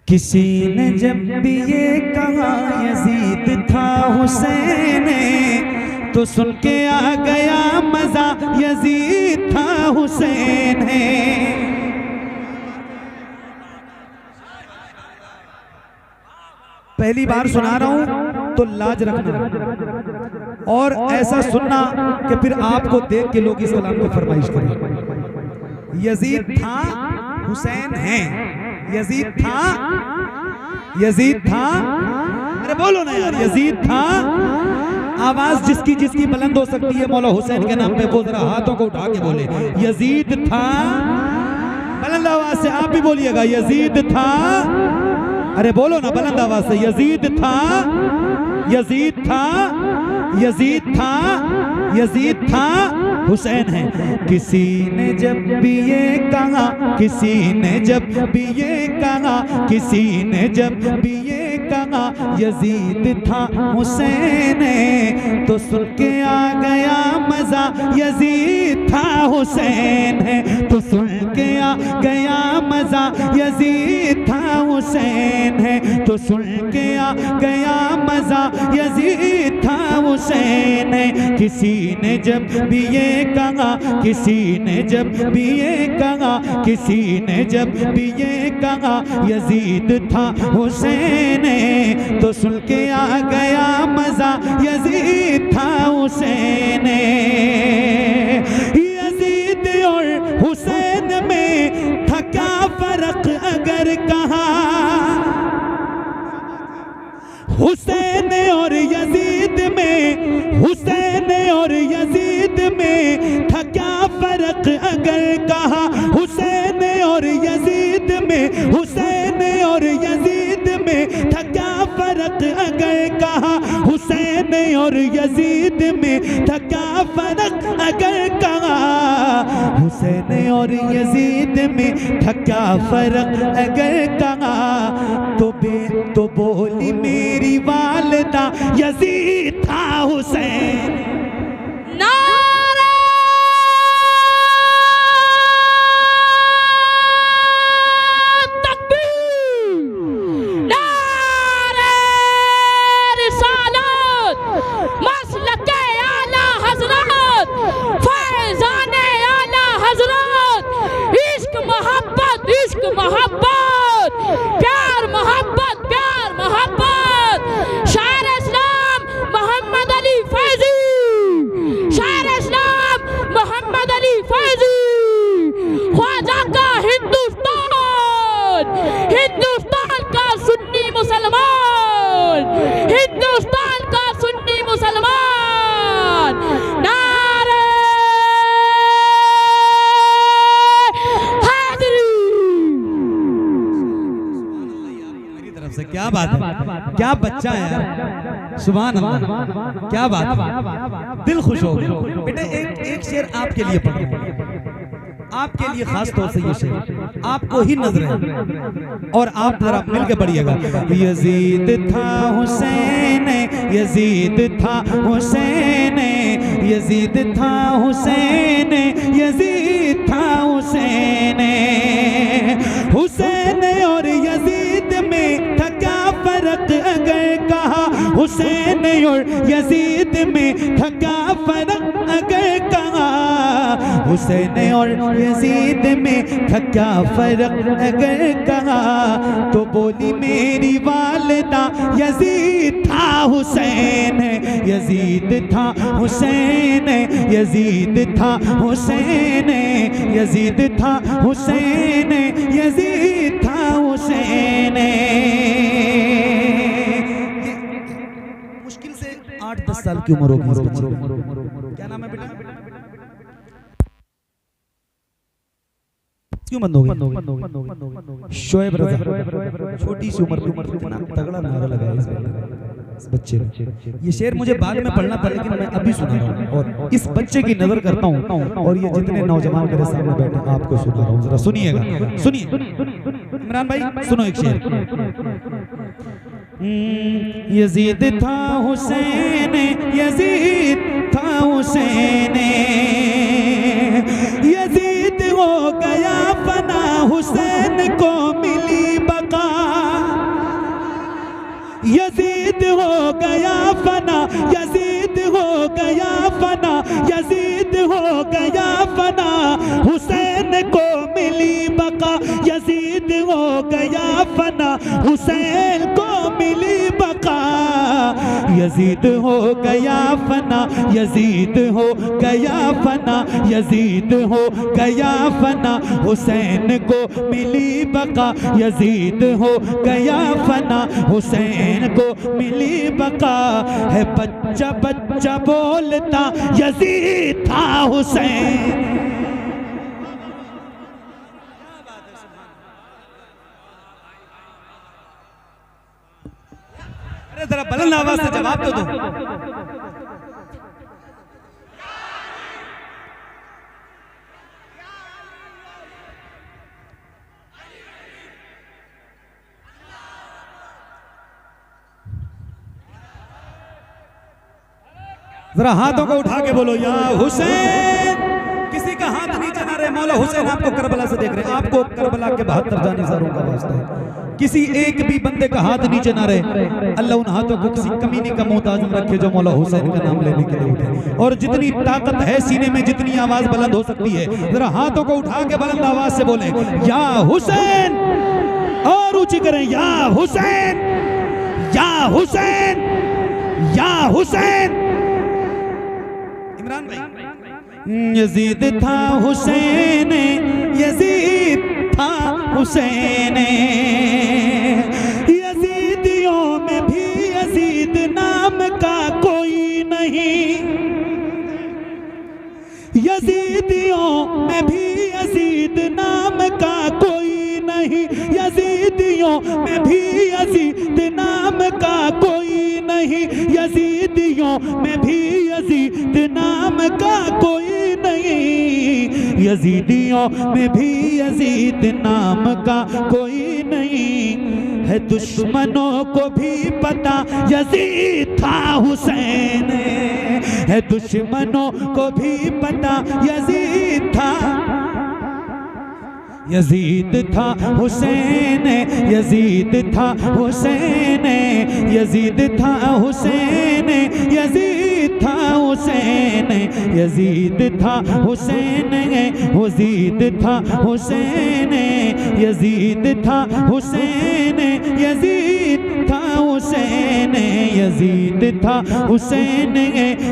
किसी ने जब भी ये कहा यजीद था हुसैन तो सुन के आ गया मजा, यजीद था हुसैन है। पहली बार सुना रहा हूं तो लाज रखना और ऐसा सुनना कि फिर आपको देख के लोग इस कलाम को फरमाइश करें। यजीद था हुसैन है, यजीद था, यजीद था, अरे बोलो ना यार, यजीद था। आवाज जिसकी जिसकी बुलंद हो सकती है मौला हुसैन के नाम पे वो जरा हाथों को उठा के बोले यजीद था। बुलंद आवाज से आप भी बोलिएगा यजीद था। अरे बोलो ना बुलंद आवाज से, यजीद था, यजीद था, यजीद था, यजीद था हुसैन है। किसी ने जब भी ये कहा, किसी ने जब भी ये कहा, किसी ने जब भी ये कहा यजीद था हुसैन है तो सुन के आ गया मजा, यजीद था हुसैन है तो सुन के आ गया मजा, यजीद था हुसैन है तो सुन के आ गया मजा, यजीद था हुसैन है। किसी ने जब भी ये कहा, किसी ने जब भी ये कहा, किसी ने जब भी ये कहा यजीद था हुसैन है तो सुन के आ गया मजा, यजीद था हुसैन है। यजीद और हुसैन में था क्या फर्क अगर कहा, हुसैन और यजीद में, हुसैन और यजीद में था क्या फर्क अगर कहा, हुसैन और यजीद में, हुसैन और यजीद में था क्या फर्क अगर कहा, हुसैन और यजीद में था क्या फर्क अगर कहा, हुसैन और यजीद में था क्या फर्क अगर कहा तो बोली मेरी वालिदा यजीद था हुसैन। क्या बात है, क्या बच्चा है यार, सुभान अल्लाह, क्या बात है, दिल खुश हो गया। बेटा एक शेर आपके लिए पढ़, आपके लिए खास तौर से ये शेर आपको ही नजर है और आप जरा मिल के पढ़िएगा। यजीद था हुसैन, यजीद था हुसैन, यजीद था हुसैन, यजीद था हुसैन, हुसैन और यजीद में था क्या फर्क अगर कहा, हुसैन और यजीद में था क्या फर्क अगर कहा, हुसैन और यजीद में था क्या फर्क अगर कहा तो बोली मेरी वालिदा यजीद था हुसैन है, यजीद था हुसैन है, यजीद था हुसैन है, यजीद था हुसैन है, यजीद था हुसैन है। मुश्किल से 8-10 साल की उम्र होगी इस बच्चे की। क्या नाम है बेटा? क्यों बंद हो गई? शोएब रज़ा। छोटी सी उम्र में कितना तगड़ा नारा लगाया इस बच्चे ने। ये शेर मुझे बाद में पढ़ना था लेकिन मैं अभी सुना रहा हूँ और इस बच्चे की नजर करता हूँ और ये जितने नौजवान मेरे सामने बैठे आपको सुना रहा हूँ, जरा सुनिएगा, सुनिए इमरान भाई, सुनो एक शेर। यजीद था हुसैन, यजीद था हुसैन, यजीद हो गया फना, हुसैन को मिली बका, यजीद हो गया फना, यजीद हो गया फना, यजीद हो गया फना, हुसैन को मिली बका, यजीद हो गया फना, हुसैन को मिली बका, यजीद हो गया फना, यजीद हो गया फना, यजीद हो गया फना, हुसैन को मिली बका, यजीद हो गया फना, हुसैन को मिली बका। है बच्चा बच्चा बोलता यजीद था हुसैन। अरे जरा बुलंद आवाज से जवाब तो दो। जरा हाथों को उठा के बोलो या हुसैन। किसी का हाथ नीचे ना रहे। मौला हुसैन आपको करबला से देख रहे हैं, आपको करबला के 72 जानिसारों का वास्ता है। किसी एक भी बंदे का हाथ नीचे ना रहे। अल्लाह उन हाथों को किसी कमीने का मोहताज न रखे जो मौला हुसैन का नाम लेने के लिए उठे। और जितनी ताकत है सीने में, जितनी आवाज बुलंद हो सकती है, जरा हाथों को उठा के बुलंद आवाज से बोले या हुसैन। और ऊंची करें या हुसैन, या हुसैन, या हुसैन। इमरान भाई, यजीद था हुसैन, यजीद था हुसैन, यजीदियों में भी यजीद नाम का कोई नहीं, यजीदियों में भी यजीद नाम का कोई नहीं, यजीदियों में भी यजीद नाम का कोई नहीं, यजीदियों में भी यजीद नाम का कोई नहीं, यजीदियों में भी यजीद नाम का कोई नहीं। है दुश्मनों को भी पता यजीद था हुसैन, है दुश्मनों को भी पता यजीद था, यजीद था हुसैन, यजीद था हुसैन, यजीद था हुसैन, यजीद था हुसैन, यजीद था हुसैन, यजीद था हुसैन, यजीद था हुसैन, यजीद था हुसैन, यजीद था हुसैन,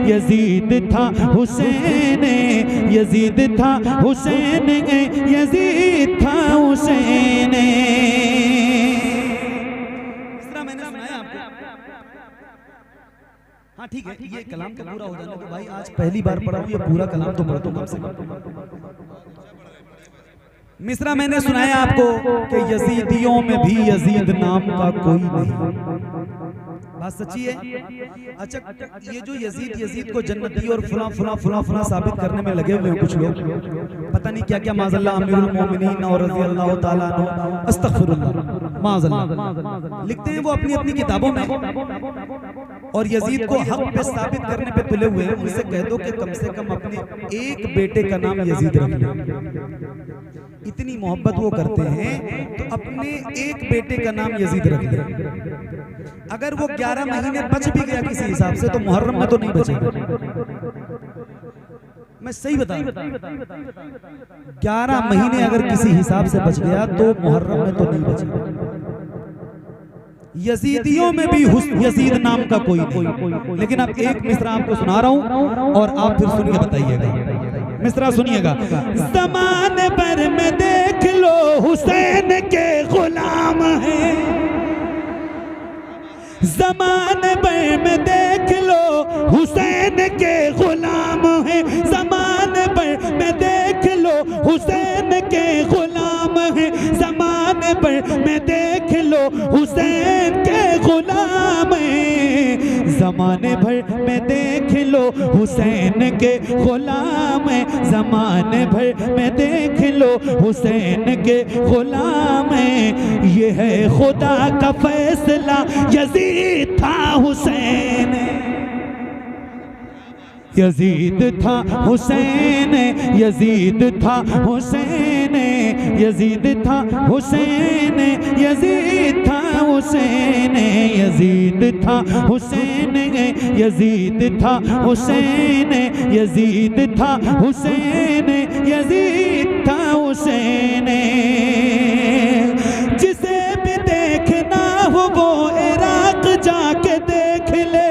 यजीद था हुसैन, यजीद था हुसैन, यजीद था हुसैन। इस तरह मैंने सुनाया आपको। हाँ ठीक है, ये कलाम तो पूरा हो जाने तो भाई आज पहली बार पढ़ा हूँ, ये पूरा कलाम तो पढ़ दो कम से कम। मिसरा मैंने सुनाया आपको कि यजीदियों में भी यजीद नाम का कोई नहीं। बात सच्ची है। अच्छा, ये जो यजीद यजीद को जन्नती और फुला फुला फुला फुला साबित करने में लगे हुए हैं कुछ लोग, पता नहीं क्या क्या, माज़अल्लाह अमीरुल मोमिनीन और रज़ी अल्लाह ताला अन्हु, अस्तग़फिरुल्लाह, माज़अल्लाह लिखते हैं वो अपनी अपनी किताबों में। और यजीद को हक पे साबित करने पे तुले हुए हैं। उनसे कह दो कि कम से कम अपने एक बेटे का नाम यजीद रख लें। इतनी मोहब्बत वो करते हैं तो अपने एक बेटे का नाम यजीद रख लें। अगर वो 11 महीने बच भी गया किसी हिसाब से तो मुहर्रम में तो नहीं बचेगा। मैं सही बता रहा हूं, 11 महीने अगर किसी हिसाब से बच गया तो मुहर्रम में तो नहीं बचेगा। यजीदियों में भी यजीद नाम का कोई नहीं। लेकिन अब एक मिसरा आपको सुना रहा हूं और आप फिर सुनिए, बताइएगा। मिसरा सुनिएगा। ज़माने भर में देख लो हुसैन के गुलाम हैं, ज़माने भर में देख लो हुसैन के गुलाम हैं, ज़माने भर में देख लो हुसैन के गुलाम हैं, ज़माने भर में देख लो हुसैन के गुलाम हैं, ज़माने भर में देख लो हुसैन के गुलाम हैं, ज़माने भर में देख लो हुसैन के गुलाम हैं। ये है खुदा का फैसला, यजीद था हुसैन, यजीद था हुसैन, यजीद था हुसैन, यजीद था हुसैन, यजीद था हुसैन यजीद था हुसैन यजीद था हुसैन यजीद था हुसैन यजीद था हुसैन। जिसे भी देखना हो वो इराक जाके देख ले,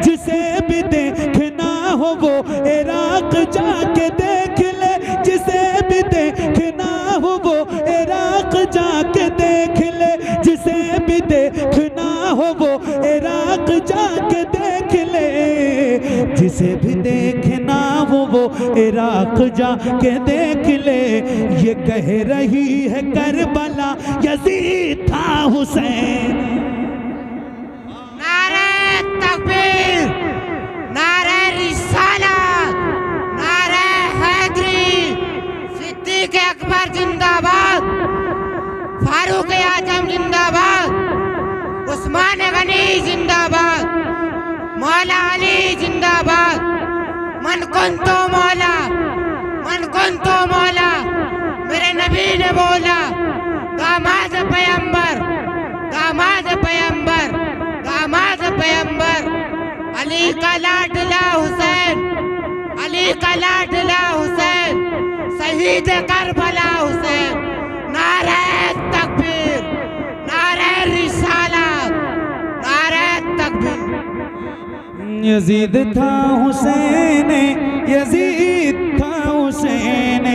जिसे भी देखना हो वो इराक जाके देख ले, जिसे भी देखना हो वो इराक जाके देख ले, जिसे भी देखना हो वो इराक जाके देख ले, जिसे भी देखना हो वो इराक जाके देख ले। ये कह रही है करबला यजीद था हुसैन। नारे तकबीर, नारे रिसालत, नारे हैदरी, सिद्दीक अकबर जिंदाबाद, फारूक आजम जिंदाबाद, उस्मान गनी जिंदाबाद, मौला अली जिंदाबाद। मन कुंतो मौला, मन कुंतो मौला, मेरे नबी ने बोला दामाद पैगंबर, दामाद पैगंबर, दामाद पैगंबर। अली का लाडला हुसैन, अली का लाडला हुसैन, शहीद करबला हुसैन। नारे तकबीर, नारे रिसालत, नारे तकबीर। यजीद था हुसैन यजीद था हुसैन।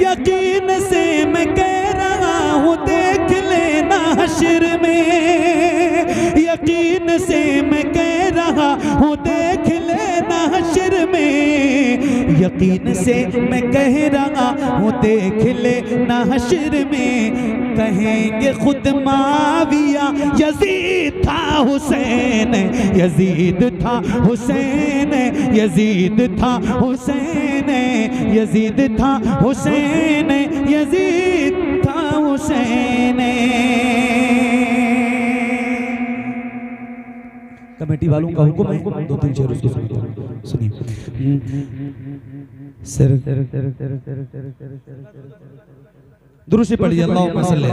यकीन से मैं कह रहा हूँ देख लेना हश्र में, यकीन से मैं कह रहा हूँ देख लेना हश्र में, यकीन से मैं कह रहा हूँ देख लेना हश्र में। कहेंगे खुद माविया यजीद था हुसैन यजीद था हुसैन यजीद था हुसैन यजीद था हुसैन यजीद था हुसैन। कमेटी वालों का हुक्म है, दो तीन शेर उसको सुनिए। दुरूद से पढ़िए अल्लाहुम्मा सल्ली।